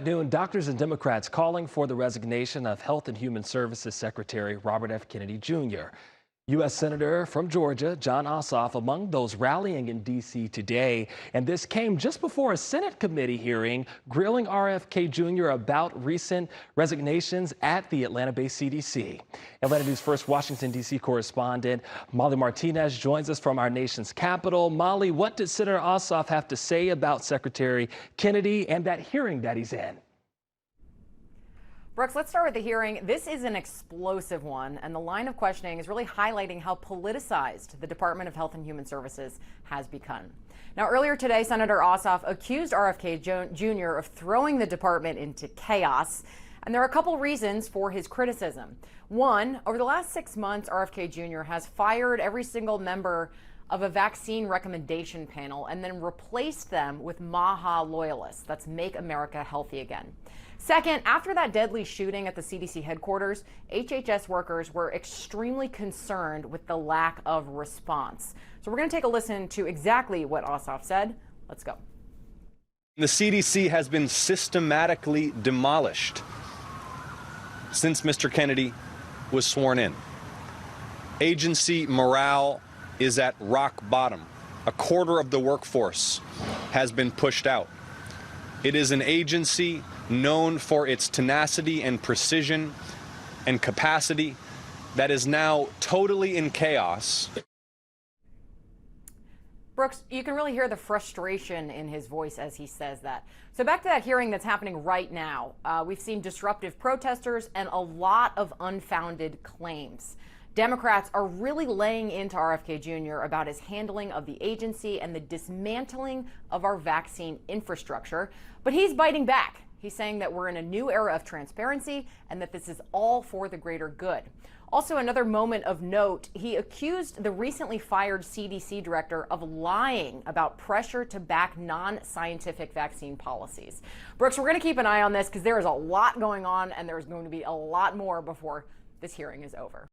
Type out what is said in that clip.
Noon, doctors and Democrats calling for the resignation of Health and Human Services Secretary Robert F. Kennedy Jr. U.S. Senator from Georgia, Jon Ossoff, among those rallying in D.C. today. And this came just before a Senate committee hearing grilling RFK Jr. about recent resignations at the Atlanta-based CDC. Atlanta News First Washington, D.C. correspondent Molly Martinez joins us from our nation's capital. Molly, what did Senator Ossoff have to say about Secretary Kennedy and that hearing that he's in? Brooks, let's start with the hearing. This is an explosive one, and the line of questioning is really highlighting how politicized the Department of Health and Human Services has become. Now, earlier today, Senator Ossoff accused RFK Jr. of throwing the department into chaos, and there are a couple reasons for his criticism. One, over the last 6 months, RFK Jr. has fired every single member of a vaccine recommendation panel and then replaced them with MAHA loyalists. That's Make America Healthy Again. Second, after that deadly shooting at the CDC headquarters, HHS workers were extremely concerned with the lack of response. So we're going to take a listen to exactly what Ossoff said. Let's go. The CDC has been systematically demolished since Mr. Kennedy was sworn in. Agency morale is at rock bottom. A quarter of the workforce has been pushed out. It is an agency known for its tenacity and precision and capacity that is now totally in chaos. Brooks, you can really hear the frustration in his voice as he says that. So back to that hearing that's happening right now. We've seen disruptive protesters and a lot of unfounded claims. Democrats are really laying into RFK Jr. about his handling of the agency and the dismantling of our vaccine infrastructure. But he's biting back. He's saying that we're in a new era of transparency and that this is all for the greater good. Also, another moment of note, he accused the recently fired CDC director of lying about pressure to back non-scientific vaccine policies. Brooks, we're going to keep an eye on this because there is a lot going on and there's going to be a lot more before this hearing is over.